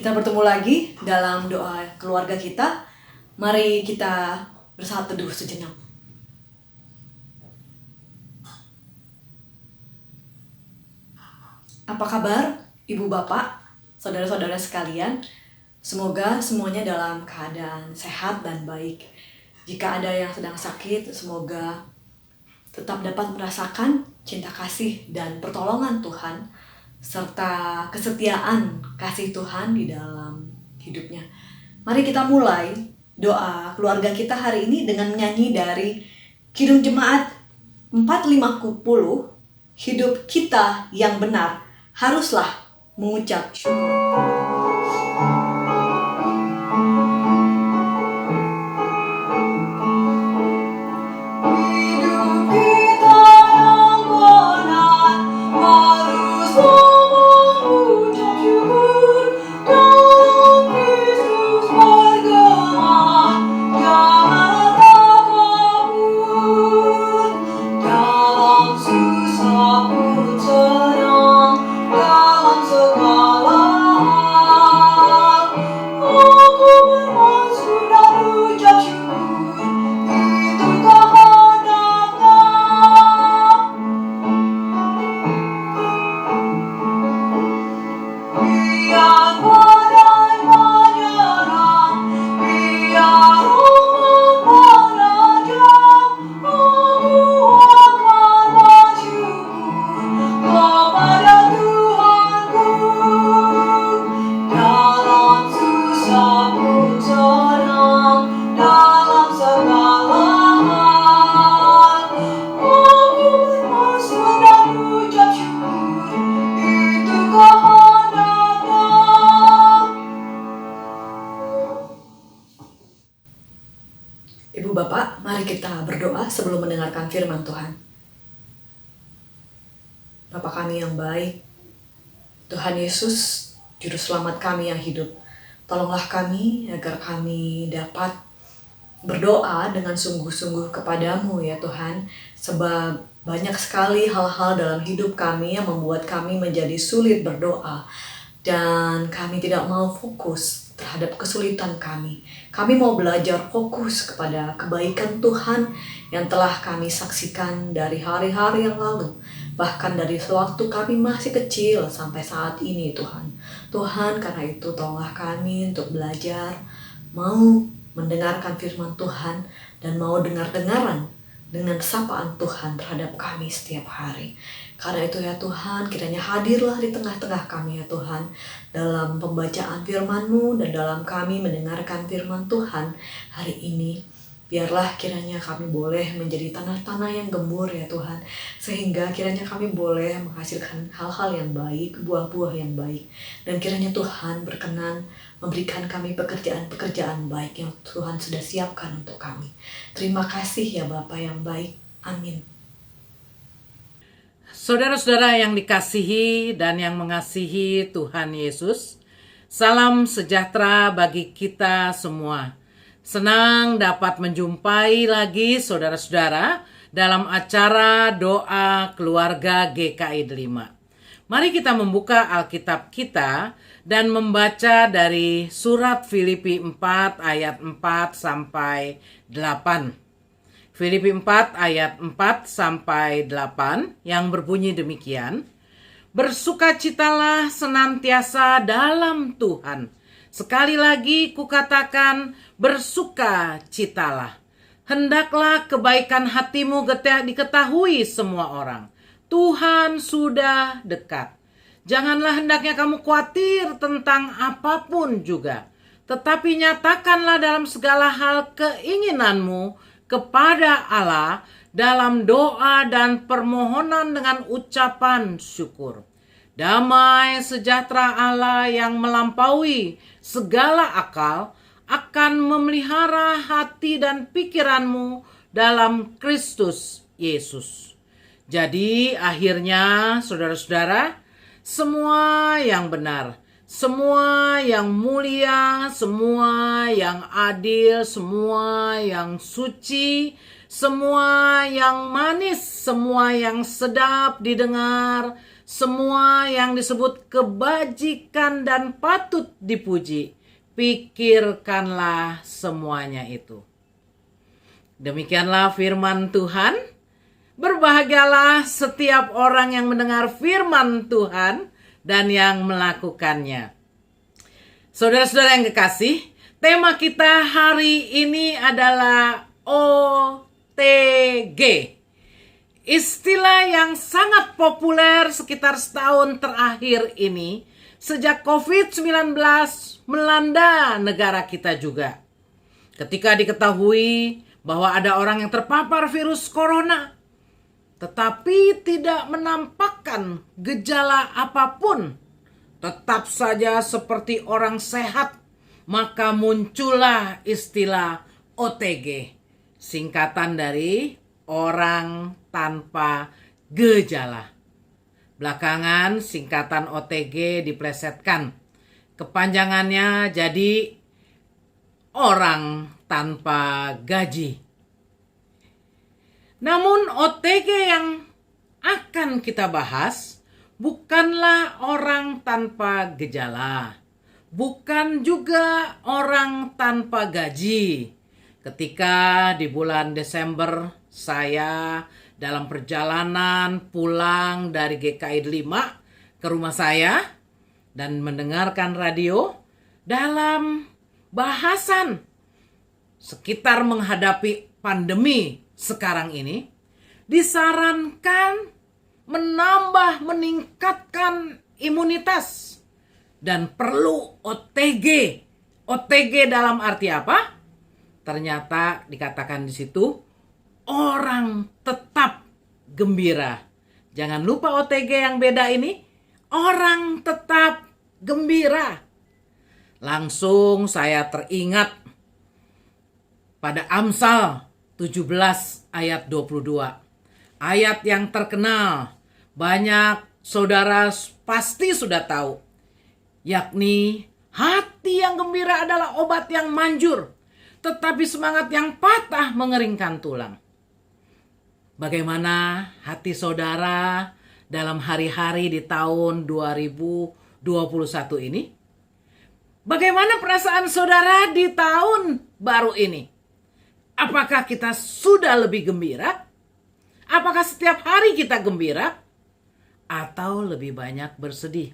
Kita bertemu lagi dalam doa keluarga kita. Mari kita bersatu teduh sejenak. Apa kabar Ibu Bapak, saudara-saudara sekalian? Semoga semuanya dalam keadaan sehat dan baik. Jika ada yang sedang sakit, semoga tetap dapat merasakan cinta kasih dan pertolongan Tuhan, serta kesetiaan kasih Tuhan di dalam hidupnya. Mari kita mulai doa keluarga kita hari ini dengan menyanyi dari Kidung Jemaat 450, Hidup Kita Yang Benar Haruslah Mengucap Syukur. Ibu Bapak, mari kita berdoa sebelum mendengarkan firman Tuhan. Bapa kami yang baik, Tuhan Yesus, Juru Selamat kami yang hidup, tolonglah kami agar kami dapat berdoa dengan sungguh-sungguh kepadamu ya Tuhan, sebab banyak sekali hal-hal dalam hidup kami yang membuat kami menjadi sulit berdoa, dan kami tidak mau fokus terhadap kesulitan kami. Kami mau belajar fokus kepada kebaikan Tuhan yang telah kami saksikan dari hari-hari yang lalu, bahkan dari sewaktu kami masih kecil sampai saat ini Tuhan. Tuhan, karena itu tolonglah kami untuk belajar, mau mendengarkan firman Tuhan, dan mau dengar-dengaran dengan sapaan Tuhan terhadap kami setiap hari. Karena itu ya Tuhan, kiranya hadirlah di tengah-tengah kami ya Tuhan, dalam pembacaan firman-Mu dan dalam kami mendengarkan firman Tuhan hari ini. Biarlah kiranya kami boleh menjadi tanah-tanah yang gembur ya Tuhan, sehingga kiranya kami boleh menghasilkan hal-hal yang baik, buah-buah yang baik. Dan kiranya Tuhan berkenan memberikan kami pekerjaan-pekerjaan baik yang Tuhan sudah siapkan untuk kami. Terima kasih ya Bapa yang baik. Amin. Saudara-saudara yang dikasihi dan yang mengasihi Tuhan Yesus, salam sejahtera bagi kita semua. Senang dapat menjumpai lagi saudara-saudara dalam acara doa keluarga GKI 5. Mari kita membuka Alkitab kita dan membaca dari surat Filipi 4 ayat 4 sampai 8. Filipi 4 ayat 4 sampai 8 yang berbunyi demikian. Bersukacitalah senantiasa dalam Tuhan. Sekali lagi kukatakan, bersukacitalah. Hendaklah kebaikan hatimu diketahui semua orang. Tuhan sudah dekat. Janganlah hendaknya kamu khawatir tentang apapun juga. Tetapi nyatakanlah dalam segala hal keinginanmu kepada Allah dalam doa dan permohonan dengan ucapan syukur. Damai sejahtera Allah yang melampaui segala akal akan memelihara hati dan pikiranmu dalam Kristus Yesus. Jadi akhirnya saudara-saudara, semua yang benar, semua yang mulia, semua yang adil, semua yang suci, semua yang manis, semua yang sedap didengar, semua yang disebut kebajikan dan patut dipuji, pikirkanlah semuanya itu. Demikianlah firman Tuhan. Berbahagialah setiap orang yang mendengar firman Tuhan dan yang melakukannya. Saudara-saudara yang kekasih, tema kita hari ini adalah OTG. Istilah yang sangat populer sekitar setahun terakhir ini sejak COVID-19 melanda negara kita juga. Ketika diketahui bahwa ada orang yang terpapar virus corona, tetapi tidak menampakkan gejala apapun, tetap saja seperti orang sehat, maka muncullah istilah OTG, singkatan dari orang tanpa gejala. Belakangan singkatan OTG diplesetkan, kepanjangannya jadi orang tanpa gaji. Namun OTG yang akan kita bahas bukanlah orang tanpa gejala, bukan juga orang tanpa gaji. Ketika di bulan Desember saya dalam perjalanan pulang dari GKI 5 ke rumah saya dan mendengarkan radio dalam bahasan sekitar menghadapi pandemi sekarang ini, disarankan meningkatkan imunitas dan perlu OTG. OTG dalam arti apa? Ternyata dikatakan di situ orang tetap gembira. Jangan lupa OTG yang beda ini, orang tetap gembira. Langsung saya teringat pada Amsal 17 ayat 22. Ayat yang terkenal, banyak saudara pasti sudah tahu. Yakni, hati yang gembira adalah obat yang manjur, tetapi semangat yang patah mengeringkan tulang. Bagaimana hati saudara dalam hari-hari di tahun 2021 ini? Bagaimana perasaan saudara di tahun baru ini? Apakah kita sudah lebih gembira? Apakah setiap hari kita gembira? Atau lebih banyak bersedih?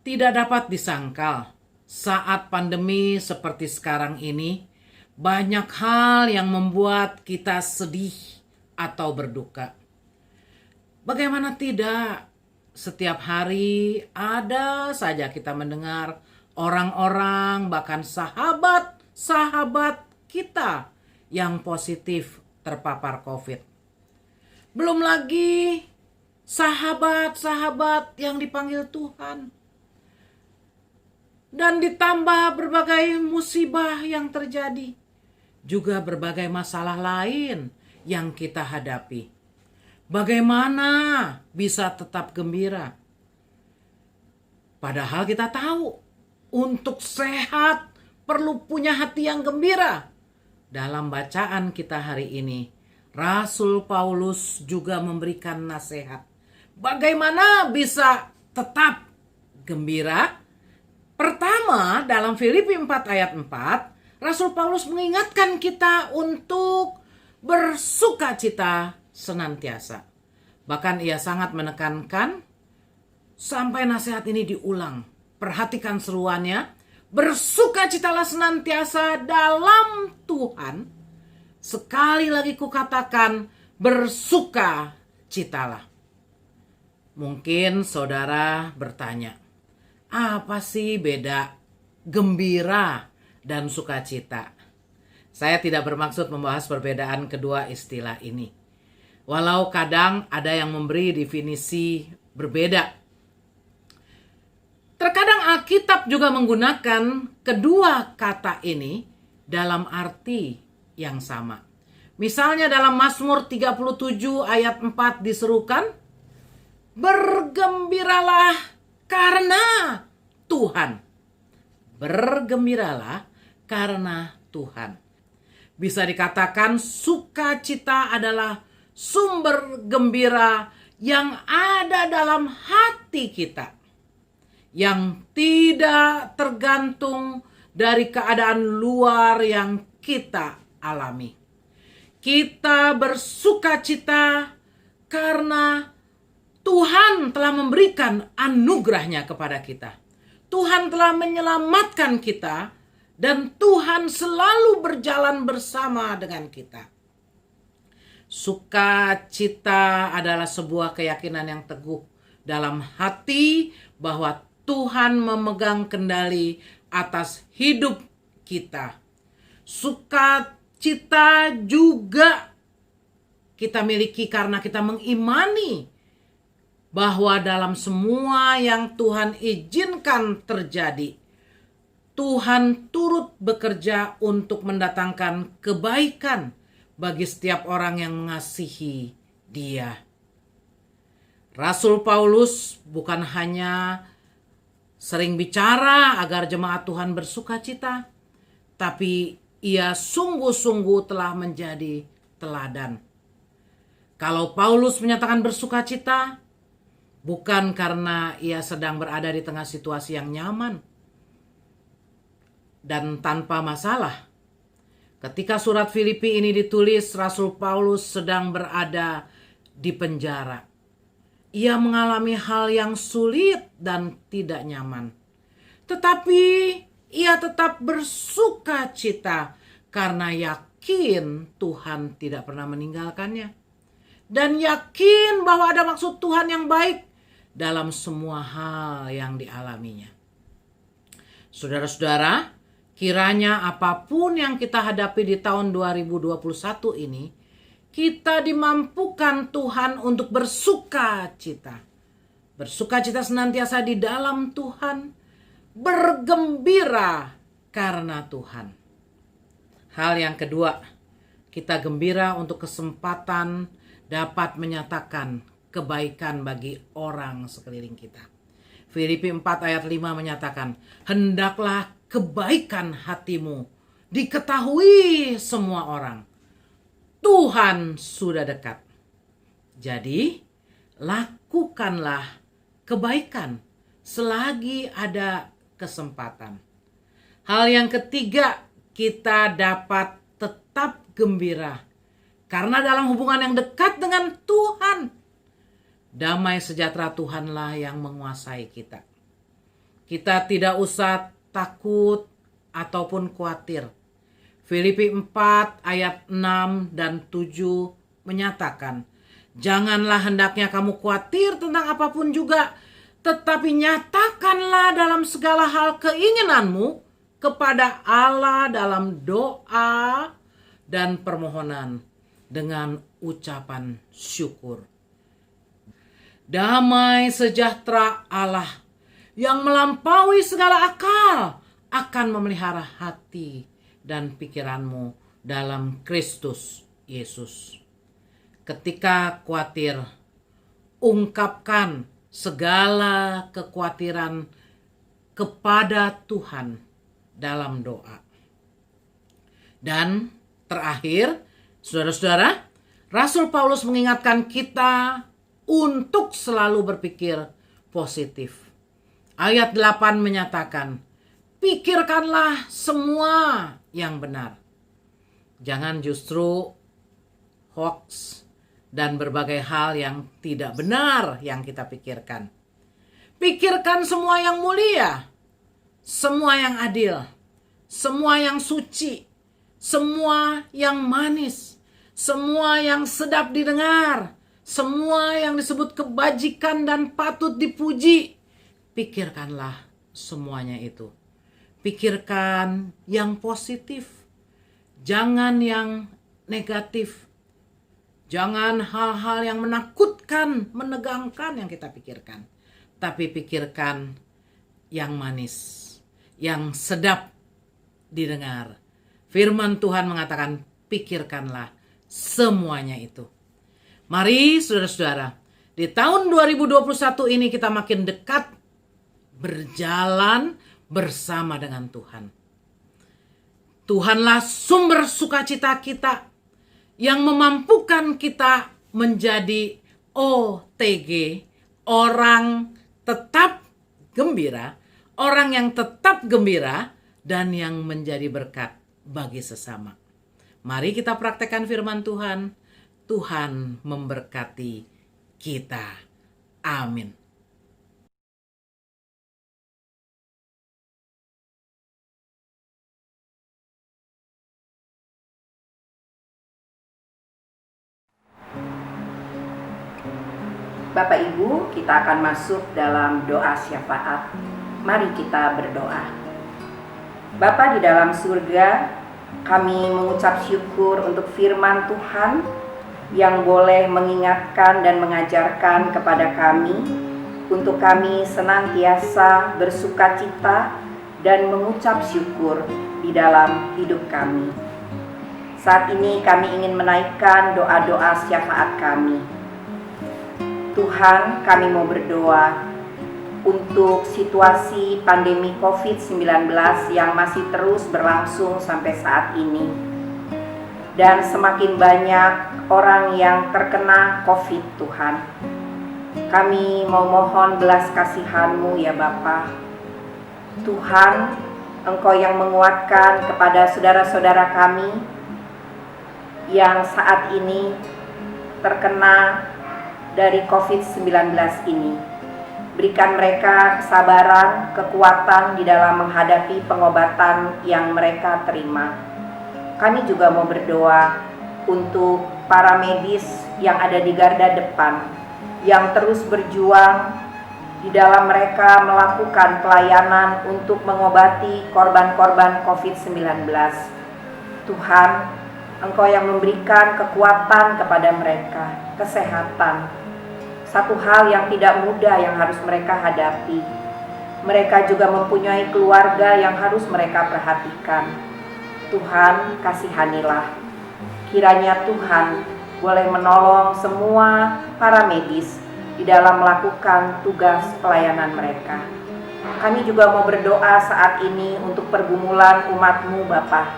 Tidak dapat disangkal, saat pandemi seperti sekarang ini, banyak hal yang membuat kita sedih atau berduka. Bagaimana tidak? Setiap hari ada saja kita mendengar orang-orang, bahkan sahabat kita yang positif terpapar COVID. Belum lagi sahabat-sahabat yang dipanggil Tuhan. Dan ditambah berbagai musibah yang terjadi. Juga berbagai masalah lain yang kita hadapi. Bagaimana bisa tetap gembira? Padahal kita tahu untuk sehat perlu punya hati yang gembira. Dalam bacaan kita hari ini, Rasul Paulus juga memberikan nasihat. Bagaimana bisa tetap gembira? Pertama, dalam Filipi 4 ayat 4, Rasul Paulus mengingatkan kita untuk bersukacita senantiasa. Bahkan ia sangat menekankan sampai nasihat ini diulang. Perhatikan seruannya. Bersukacitalah senantiasa dalam Tuhan. Sekali lagi kukatakan, bersukacitalah. Mungkin saudara bertanya, apa sih beda gembira dan sukacita? Saya tidak bermaksud membahas perbedaan kedua istilah ini. Walau kadang ada yang memberi definisi berbeda. Terkadang Alkitab juga menggunakan kedua kata ini dalam arti yang sama. Misalnya dalam Mazmur 37 ayat 4 diserukan, bergembiralah karena Tuhan. Bergembiralah karena Tuhan. Bisa dikatakan sukacita adalah sumber gembira yang ada dalam hati kita, yang tidak tergantung dari keadaan luar yang kita alami. Kita bersukacita karena Tuhan telah memberikan anugerahnya kepada kita. Tuhan telah menyelamatkan kita dan Tuhan selalu berjalan bersama dengan kita. Sukacita adalah sebuah keyakinan yang teguh dalam hati bahwa Tuhan memegang kendali atas hidup kita. Sukacita juga kita miliki karena kita mengimani bahwa dalam semua yang Tuhan izinkan terjadi, Tuhan turut bekerja untuk mendatangkan kebaikan bagi setiap orang yang mengasihi Dia. Rasul Paulus bukan hanya sering bicara agar jemaat Tuhan bersukacita, tapi ia sungguh-sungguh telah menjadi teladan. Kalau Paulus menyatakan bersukacita, bukan karena ia sedang berada di tengah situasi yang nyaman dan tanpa masalah. Ketika surat Filipi ini ditulis, Rasul Paulus sedang berada di penjara. Ia mengalami hal yang sulit dan tidak nyaman. Tetapi ia tetap bersukacita karena yakin Tuhan tidak pernah meninggalkannya. Dan yakin bahwa ada maksud Tuhan yang baik dalam semua hal yang dialaminya. Saudara-saudara, kiranya apapun yang kita hadapi di tahun 2021 ini, kita dimampukan Tuhan untuk bersukacita. Bersukacita senantiasa di dalam Tuhan, bergembira karena Tuhan. Hal yang kedua, kita gembira untuk kesempatan dapat menyatakan kebaikan bagi orang sekeliling kita. Filipi 4 ayat 5 menyatakan, hendaklah kebaikan hatimu diketahui semua orang. Tuhan sudah dekat. Jadi, lakukanlah kebaikan selagi ada kesempatan. Hal yang ketiga, kita dapat tetap gembira karena dalam hubungan yang dekat dengan Tuhan, damai sejahtera Tuhanlah yang menguasai kita. Kita tidak usah takut ataupun khawatir. Filipi 4 ayat 6 dan 7 menyatakan, janganlah hendaknya kamu khawatir tentang apapun juga, tetapi nyatakanlah dalam segala hal keinginanmu kepada Allah dalam doa dan permohonan dengan ucapan syukur. Damai sejahtera Allah yang melampaui segala akal akan memelihara hati dan pikiranmu dalam Kristus Yesus. Ketika khawatir, ungkapkan segala kekhawatiran kepada Tuhan dalam doa. Dan terakhir, saudara-saudara, Rasul Paulus mengingatkan kita untuk selalu berpikir positif. Ayat 8 menyatakan, pikirkanlah semua yang benar. Jangan justru hoax dan berbagai hal yang tidak benar yang kita pikirkan. Pikirkan semua yang mulia, semua yang adil, semua yang suci, semua yang manis, semua yang sedap didengar, semua yang disebut kebajikan dan patut dipuji. Pikirkanlah semuanya itu. Pikirkan yang positif, jangan yang negatif. Jangan hal-hal yang menakutkan, menegangkan yang kita pikirkan. Tapi pikirkan yang manis, yang sedap didengar. Firman Tuhan mengatakan, pikirkanlah semuanya itu. Mari saudara-saudara, di tahun 2021 ini kita makin dekat berjalan bersama dengan Tuhan. Tuhanlah sumber sukacita kita yang memampukan kita menjadi OTG, orang tetap gembira, orang yang tetap gembira dan yang menjadi berkat bagi sesama. Mari kita praktekkan firman Tuhan. Tuhan memberkati kita. Amin. Bapak Ibu, kita akan masuk dalam doa syafaat. Mari kita berdoa. Bapa di dalam surga, kami mengucap syukur untuk firman Tuhan yang boleh mengingatkan dan mengajarkan kepada kami untuk kami senantiasa bersukacita dan mengucap syukur di dalam hidup kami. Saat ini kami ingin menaikkan doa-doa syafaat kami. Tuhan, kami mau berdoa untuk situasi pandemi COVID-19 yang masih terus berlangsung sampai saat ini. Dan semakin banyak orang yang terkena COVID, Tuhan. Kami mau mohon belas kasihan-Mu ya Bapa. Tuhan, Engkau yang menguatkan kepada saudara-saudara kami yang saat ini terkena dari COVID-19 ini. Berikan mereka kesabaran, kekuatan di dalam menghadapi pengobatan yang mereka terima. Kami juga mau berdoa untuk para medis yang ada di garda depan, yang terus berjuang di dalam mereka melakukan pelayanan untuk mengobati korban-korban COVID-19. Tuhan, Engkau yang memberikan kekuatan kepada mereka, kesehatan. Satu hal yang tidak mudah yang harus mereka hadapi. Mereka juga mempunyai keluarga yang harus mereka perhatikan. Tuhan, kasihanilah. Kiranya Tuhan boleh menolong semua para medis di dalam melakukan tugas pelayanan mereka. Kami juga mau berdoa saat ini untuk pergumulan umat-Mu Bapa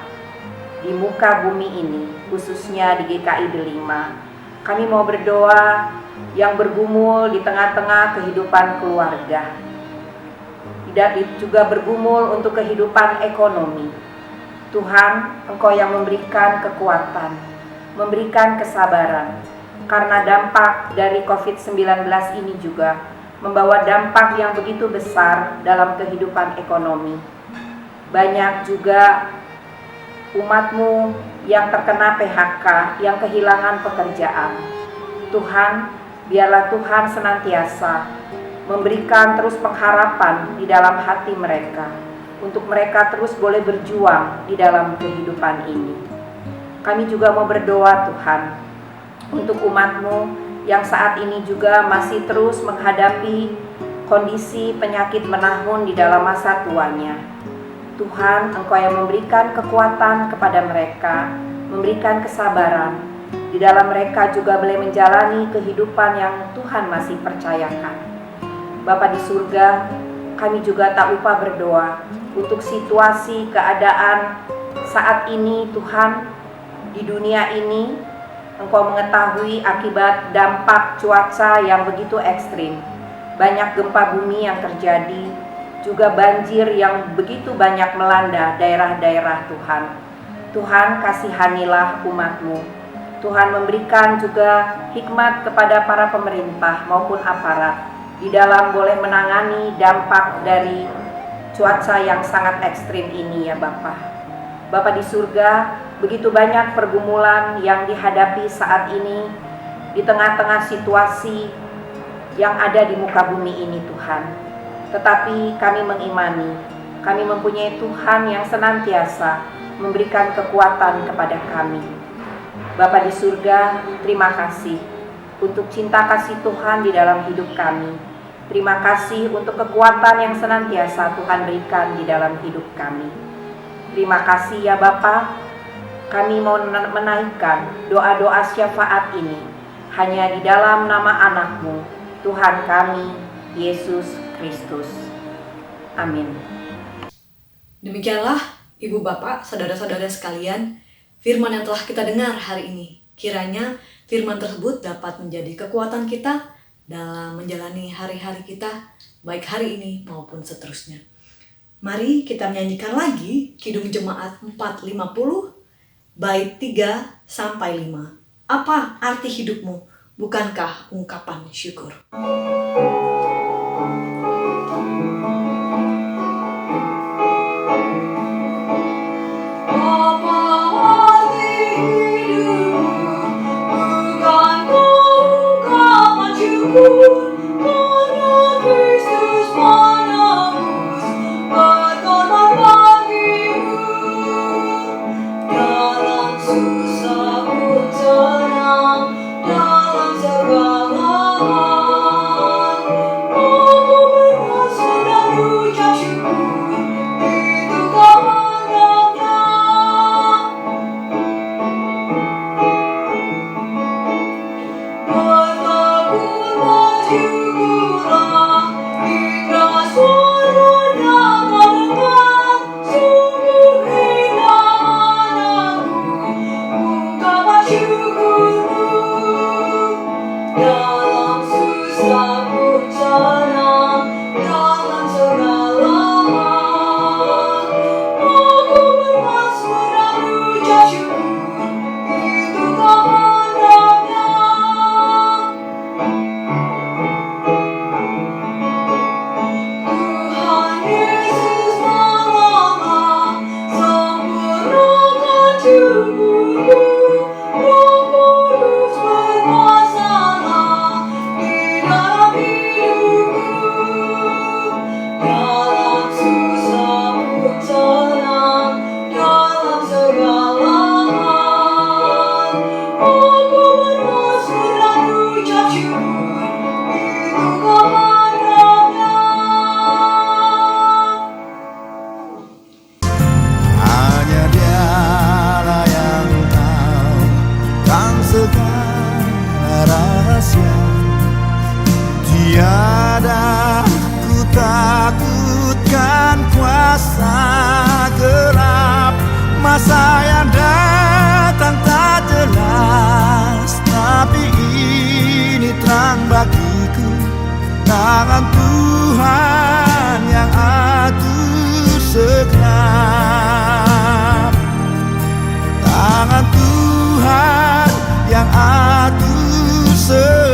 di muka bumi ini, khususnya di GKI Delima. Kami mau berdoa yang bergumul di tengah-tengah kehidupan keluarga, juga bergumul untuk kehidupan ekonomi. Tuhan, Engkau yang memberikan kekuatan, memberikan kesabaran, karena dampak dari COVID-19 ini juga membawa dampak yang begitu besar dalam kehidupan ekonomi. Banyak juga umat-Mu yang terkena PHK, yang kehilangan pekerjaan. Tuhan, biarlah Tuhan senantiasa memberikan terus pengharapan di dalam hati mereka, untuk mereka terus boleh berjuang di dalam kehidupan ini. Kami juga mau berdoa Tuhan, untuk umat-Mu yang saat ini juga masih terus menghadapi kondisi penyakit menahun di dalam masa tuanya. Tuhan, Engkau yang memberikan kekuatan kepada mereka, memberikan kesabaran. Di dalam mereka juga boleh menjalani kehidupan yang Tuhan masih percayakan. Bapa di surga, kami juga tak lupa berdoa untuk situasi keadaan saat ini Tuhan di dunia ini. Engkau mengetahui akibat dampak cuaca yang begitu ekstrim. Banyak gempa bumi yang terjadi, juga banjir yang begitu banyak melanda daerah-daerah Tuhan. Tuhan, kasihanilah umat-Mu. Tuhan memberikan juga hikmat kepada para pemerintah maupun aparat di dalam boleh menangani dampak dari cuaca yang sangat ekstrim ini ya Bapa. Bapa di surga, begitu banyak pergumulan yang dihadapi saat ini di tengah-tengah situasi yang ada di muka bumi ini Tuhan. Tetapi kami mengimani, kami mempunyai Tuhan yang senantiasa memberikan kekuatan kepada kami. Bapa di surga, terima kasih untuk cinta kasih Tuhan di dalam hidup kami. Terima kasih untuk kekuatan yang senantiasa Tuhan berikan di dalam hidup kami. Terima kasih ya Bapa, kami mau menaikkan doa-doa syafaat ini hanya di dalam nama anak-Mu, Tuhan kami, Yesus Kristus. Amin. Demikianlah Ibu Bapak, saudara-saudara sekalian, firman yang telah kita dengar hari ini. Kiranya firman tersebut dapat menjadi kekuatan kita dalam menjalani hari-hari kita, baik hari ini maupun seterusnya. Mari kita menyanyikan lagi Kidung Jemaat 450, bait 3-5. Apa arti hidupmu? Bukankah ungkapan syukur? Tiada ku takutkan kuasa gelap, masa yang datang tak jelas, tapi ini terang bagiku, tangan Tuhan yang atur segenap, tangan Tuhan yang atur segenap.